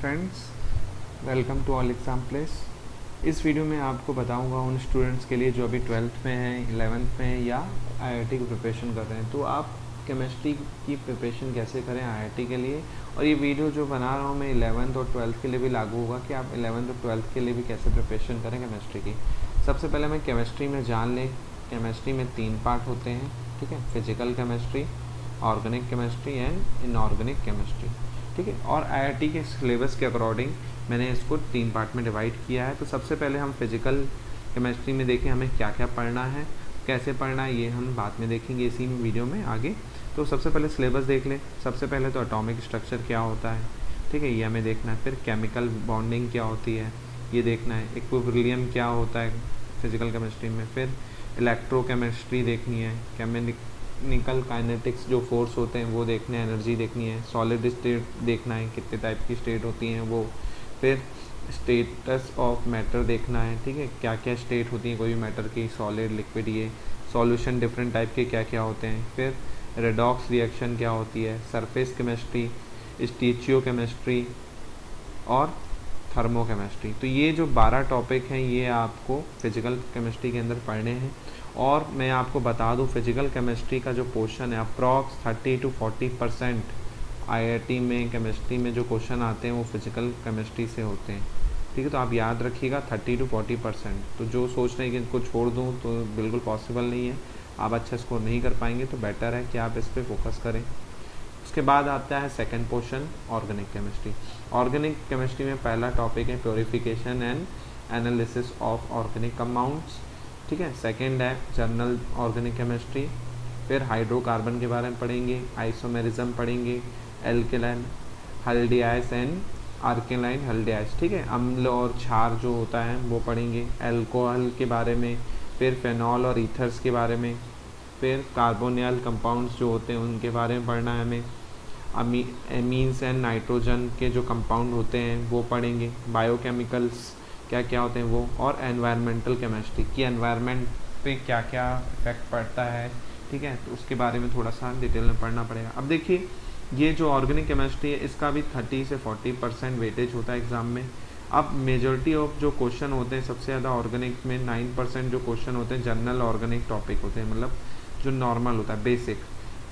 Friends, welcome to all exam place. इस video में आपको बताऊंगा उन स्टूडेंट्स के लिए जो अभी 12th में हैं, 11th में हैं या आईआईटी की प्रिपरेशन कर रहे हैं। तो आप केमिस्ट्री की प्रिपरेशन कैसे करें आईआईटी के लिए, और ये वीडियो जो बना रहा हूँ मैं 11th और 12th के लिए भी लागू होगा कि आप 11th और 12th के लिए भी कैसे प्रिपरेशन करें केमिस्ट्री की। सबसे पहले मैं केमिस्ट्री में जान लें, केमिस्ट्री में 3 पार्ट होते हैं, ठीक है। Physical chemistry, organic chemistry and inorganic chemistry, ठीक है। और आईआईटी के सिलेबस के अकॉर्डिंग मैंने इसको 3 पार्ट में डिवाइड किया है। तो सबसे पहले हम फिजिकल केमिस्ट्री में देखें हमें क्या क्या पढ़ना है, कैसे पढ़ना है, ये हम बाद में देखेंगे इसी वीडियो में आगे। तो सबसे पहले सिलेबस देख लें। सबसे पहले तो एटॉमिक स्ट्रक्चर क्या होता है, ठीक है, ये हमें देखना है। फिर केमिकल बॉन्डिंग क्या होती है ये देखना है। इक्विलिब्रियम क्या होता है फिजिकल केमिस्ट्री में। फिर इलेक्ट्रोकेमिस्ट्री देखनी है। केमिकल काइनेटिक्स जो फोर्स होते हैं वो देखने हैं, एनर्जी देखनी है। सॉलिड स्टेट देखना है, कितने टाइप की स्टेट होती हैं वो। फिर स्टेटस ऑफ मैटर देखना है, ठीक है, क्या क्या स्टेट होती हैं कोई भी मैटर की, सॉलिड, लिक्विड, ये सॉल्यूशन डिफरेंट टाइप के क्या क्या होते हैं। फिर रेडॉक्स रिएक्शन क्या होती है, सरफेस केमिस्ट्री, स्टीचियोकेमिस्ट्री और थर्मोकेमिस्ट्री। तो ये जो 12 टॉपिक हैं ये आपको फिजिकल केमिस्ट्री के अंदर पढ़ने हैं। और मैं आपको बता दूं फिजिकल केमिस्ट्री का जो क्वेश्चन है अप्रॉक्स 30 to 40% आईआईटी में केमिस्ट्री में जो क्वेश्चन आते हैं वो फिजिकल केमिस्ट्री से होते हैं, ठीक है। तो आप याद रखिएगा 30 to 40%। तो जो सोच रहे हैं कि इनको छोड़ दूं तो बिल्कुल पॉसिबल नहीं है, आप अच्छा स्कोर नहीं कर पाएंगे। तो बेटर है कि आप इस पर फोकस करें। उसके बाद आता है second portion organic chemistry. Organic chemistry में पहला टॉपिक है purification and analysis of organic compounds, ठीक है। सेकंड है जनरल ऑर्गेनिक केमिस्ट्री। फिर हाइड्रोकार्बन के बारे में पढ़ेंगे, आइसोमेरिज्म पढ़ेंगे, एल्केलाइन हल्डियास एंड आर्केलाइन हल्डियास, ठीक है, अम्ल और क्षार जो होता है वो पढ़ेंगे, अल्कोहल के बारे में। फिर फेनॉल और ईथर्स के बारे में। फिर कार्बोनियल कंपाउंड्स जो होते हैं उनके बारे में पढ़ना है हमें। एमीन्स एंड नाइट्रोजन के जो कंपाउंड होते हैं वो पढ़ेंगे। बायोकेमिकल्स क्या क्या होते हैं वो। और एनवायरमेंटल केमिस्ट्री की एनवायरनमेंट पे क्या क्या इफेक्ट पड़ता है, ठीक है, तो उसके बारे में थोड़ा सा डिटेल में पढ़ना पड़ेगा। अब देखिए ये जो ऑर्गेनिक केमिस्ट्री है इसका भी 30 से 40% वेटेज होता है एग्जाम में। अब मेजॉरिटी ऑफ जो क्वेश्चन होते हैं सबसे ज़्यादा ऑर्गेनिक में 9% जो क्वेश्चन होते हैं जनरल ऑर्गेनिक टॉपिक होते हैं, मतलब जो नॉर्मल होता है बेसिक।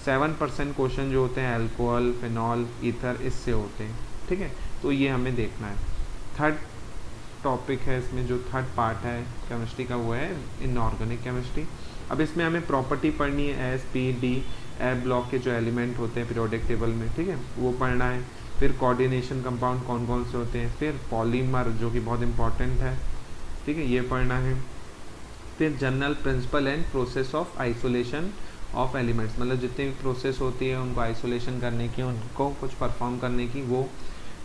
7% क्वेश्चन जो होते हैं अल्कोहल, फिनॉल, ईथर, इससे होते हैं, ठीक है। तो ये हमें देखना है। थर्ड टॉपिक है इसमें, जो थर्ड पार्ट है केमिस्ट्री का वो है इनऑर्गेनिक केमिस्ट्री। अब इसमें हमें प्रॉपर्टी पढ़नी है, S P D A block के जो एलिमेंट होते हैं पीरियोडिक टेबल में, ठीक है, वो पढ़ना है। फिर कोऑर्डिनेशन कंपाउंड कौन कौन से होते हैं। फिर पॉलीमर जो कि बहुत इंपॉर्टेंट है, ठीक है, ये पढ़ना है। फिर general principle and process of isolation of elements, मतलब जितनी भी प्रोसेस होती है उनको आइसोलेशन करने की, उनको कुछ परफॉर्म करने की, वो।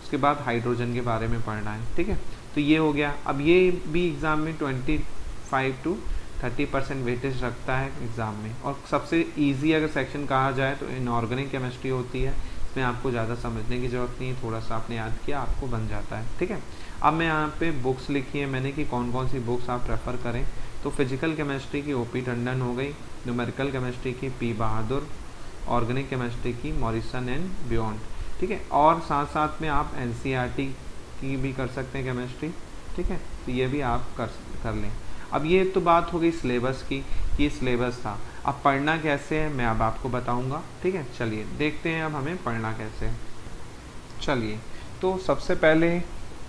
उसके बाद हाइड्रोजन के बारे में पढ़ना है, ठीक है। तो ये हो गया। अब ये भी एग्ज़ाम में 25 to 30% वेटेज रखता है एग्ज़ाम में। और सबसे इजी अगर सेक्शन कहा जाए तो इनऑर्गेनिक केमिस्ट्री होती है। इसमें आपको ज़्यादा समझने की ज़रूरत नहीं है, थोड़ा सा आपने याद किया आपको बन जाता है, ठीक है। अब मैं यहाँ पे बुक्स लिखी है मैंने कि कौन कौन सी बुक्स आप प्रेफर करें। तो फिजिकल केमिस्ट्री की ओपी टंडन हो गई, न्यूमेरिकल केमिस्ट्री की पी बहादुर, ऑर्गेनिक केमिस्ट्री की मॉरिसन एंड बियॉन्ड, ठीक है। और साथ साथ में आप एनसीईआरटी की भी कर सकते हैं केमिस्ट्री, ठीक है, तो ये भी आप कर लें। अब ये तो बात हो गई सिलेबस की, ये सिलेबस था। अब पढ़ना कैसे है मैं अब आपको बताऊंगा, ठीक है। चलिए देखते हैं अब हमें पढ़ना कैसे है। चलिए तो सबसे पहले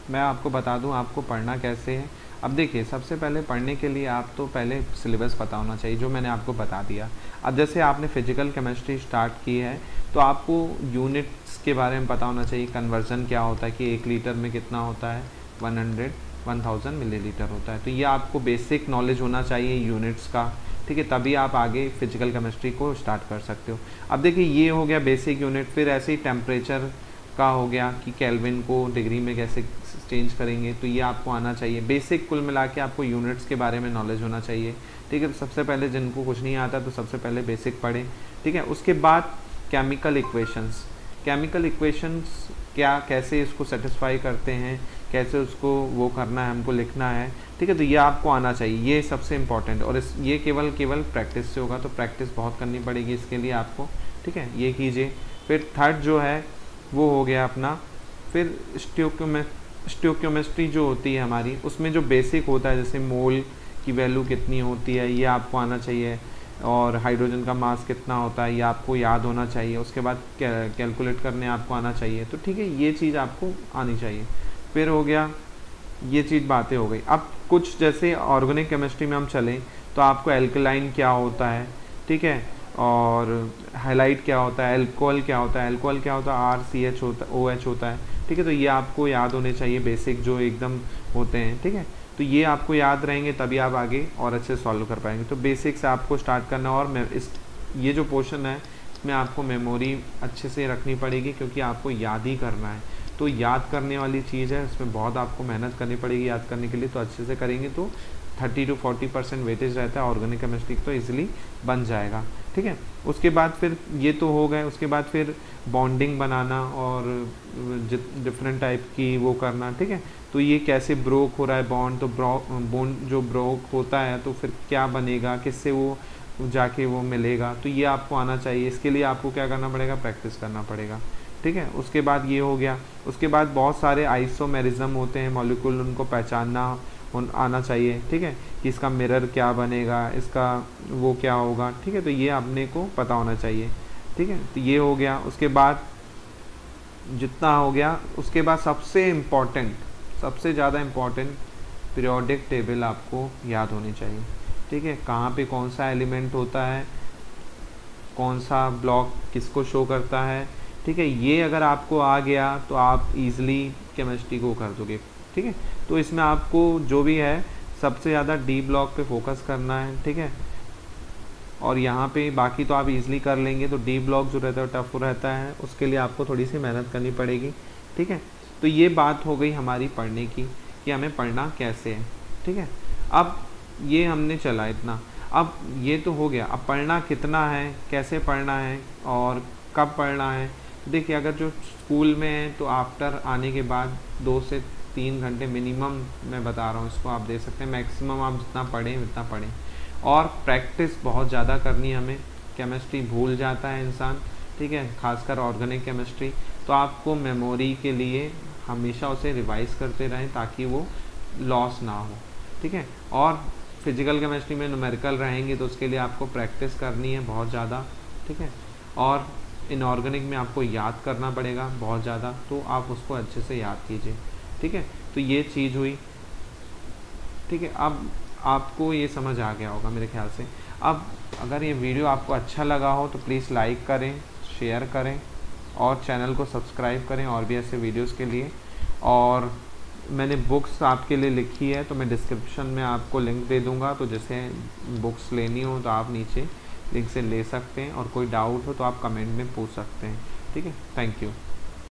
मैं आपको बता दूं आपको पढ़ना कैसे है। अब देखिए सबसे पहले पढ़ने के लिए आप तो पहले सिलेबस पता होना चाहिए जो मैंने आपको बता दिया। अब जैसे आपने फिजिकल केमिस्ट्री स्टार्ट की है तो आपको यूनिट्स के बारे में पता होना चाहिए। कन्वर्जन क्या होता है कि 1 लीटर में कितना होता है, 1000 मिलीलीटर होता है। तो ये आपको बेसिक नॉलेज होना चाहिए यूनिट्स का, ठीक है, तभी आप आगे फिजिकल केमिस्ट्री को स्टार्ट कर सकते हो। अब देखिए ये हो गया बेसिक यूनिट। फिर ऐसे ही टेम्परेचर का हो गया कि केल्विन को डिग्री में कैसे चेंज करेंगे, तो ये आपको आना चाहिए। बेसिक कुल मिला के आपको यूनिट्स के बारे में नॉलेज होना चाहिए, ठीक है। तो सबसे पहले जिनको कुछ नहीं आता तो सबसे पहले बेसिक पढ़ें, ठीक है। उसके बाद केमिकल इक्वेशंस, केमिकल इक्वेशंस क्या कैसे इसको सेटिस्फाई करते हैं, कैसे उसको वो करना है हमको लिखना है, ठीक है। तो ये आपको आना चाहिए, ये सबसे इम्पॉर्टेंट। और ये केवल प्रैक्टिस से होगा, तो प्रैक्टिस बहुत करनी पड़ेगी इसके लिए आपको, ठीक है, ये कीजिए। फिर थर्ड जो है वो हो गया अपना फिर स्टोइकियोमेट्री जो होती है हमारी, उसमें जो बेसिक होता है जैसे मोल की वैल्यू कितनी होती है ये आपको आना चाहिए, और हाइड्रोजन का मास कितना होता है ये आपको याद होना चाहिए। उसके बाद कैलकुलेट करने आपको आना चाहिए। तो ठीक है, ये चीज़ आपको आनी चाहिए। फिर हो गया, ये चीज़ बातें हो गई। अब कुछ जैसे ऑर्गेनिक केमिस्ट्री में हम चलें तो आपको एल्कलाइन क्या होता है, ठीक है, और हाइलाइट क्या होता है, एल्कोहल क्या होता है, एल्कोहल क्या होता है RCH होता है, OH होता है, ठीक है। तो ये आपको याद होने चाहिए, बेसिक जो एकदम होते हैं, ठीक है। तो ये आपको याद रहेंगे तभी आप आगे और अच्छे सॉल्व कर पाएंगे। तो बेसिक से आपको स्टार्ट करना, और ये जो पोर्शन है इसमें आपको मेमोरी अच्छे से रखनी पड़ेगी, क्योंकि आपको याद ही करना है। तो याद करने वाली चीज़ है, इसमें बहुत आपको मेहनत करनी पड़ेगी याद करने के लिए। तो अच्छे से करेंगे तो 30 to 40% वेटेज रहता है ऑर्गेनिक केमिस्ट्री, तो ईजिली बन जाएगा, ठीक है। उसके बाद फिर ये तो हो गए, उसके बाद फिर बॉन्डिंग बनाना और डिफरेंट टाइप की वो करना, ठीक है। तो ये कैसे ब्रोक हो रहा है बॉन्ड, तो बॉन्ड जो ब्रोक होता है तो फिर क्या बनेगा, किससे वो जाके वो मिलेगा, तो ये आपको आना चाहिए। इसके लिए आपको क्या करना पड़ेगा, प्रैक्टिस करना पड़ेगा, ठीक है। उसके बाद ये हो गया। उसके बाद बहुत सारे आइसोमेरिज्म होते हैं मॉलिक्यूल, उनको पहचानना आना चाहिए, ठीक है, कि इसका मिरर क्या बनेगा, इसका वो क्या होगा, ठीक है। तो ये अपने को पता होना चाहिए, ठीक है। तो ये हो गया। उसके बाद जितना हो गया, उसके बाद सबसे इम्पॉर्टेंट, सबसे ज़्यादा इम्पॉर्टेंट पीरियोडिक टेबल आपको याद होनी चाहिए, ठीक है। कहाँ पे कौन सा एलिमेंट होता है, कौन सा ब्लॉक किसको शो करता है, ठीक है। ये अगर आपको आ गया तो आप इजीली केमिस्ट्री को कर दोगे, ठीक है। तो इसमें आपको जो भी है सबसे ज़्यादा डी ब्लॉक पे फोकस करना है, ठीक है। और यहाँ पे बाकी तो आप इजीली कर लेंगे। तो डी ब्लॉक जो रहता है टफ रहता है, उसके लिए आपको थोड़ी सी मेहनत करनी पड़ेगी, ठीक है। तो ये बात हो गई हमारी पढ़ने की, कि हमें पढ़ना कैसे है, ठीक है। अब ये हमने चला इतना, अब ये तो हो गया। अब पढ़ना कितना है, कैसे पढ़ना है और कब पढ़ना है। देखिए, अगर जो स्कूल में है तो आफ्टर आने के बाद 2 से 3 घंटे मिनिमम मैं बता रहा हूँ इसको आप दे सकते हैं। मैक्सिमम आप जितना पढ़ें उतना पढ़ें, और प्रैक्टिस बहुत ज़्यादा करनी है हमें। केमिस्ट्री भूल जाता है इंसान, ठीक है, खासकर ऑर्गेनिक केमिस्ट्री। तो आपको मेमोरी के लिए हमेशा उसे रिवाइज करते रहें ताकि वो लॉस ना हो, ठीक है। और फिजिकल केमिस्ट्री में न्यूमेरिकल रहेंगे तो उसके लिए आपको प्रैक्टिस करनी है बहुत ज़्यादा, ठीक है। और इनऑर्गेनिक में आपको याद करना पड़ेगा बहुत ज़्यादा, तो आप उसको अच्छे से याद कीजिए, ठीक है। तो ये चीज़ हुई, ठीक है। अब आपको ये समझ आ गया होगा मेरे ख्याल से। अब अगर ये वीडियो आपको अच्छा लगा हो तो प्लीज़ लाइक करें, शेयर करें और चैनल को सब्सक्राइब करें और भी ऐसे वीडियोस के लिए। और मैंने बुक्स आपके लिए लिखी है, तो मैं डिस्क्रिप्शन में आपको लिंक दे दूँगा, तो जैसे बुक्स लेनी हो तो आप नीचे लिंक से ले सकते हैं, और कोई डाउट हो तो आप कमेंट में पूछ सकते हैं, ठीक है। Thank you.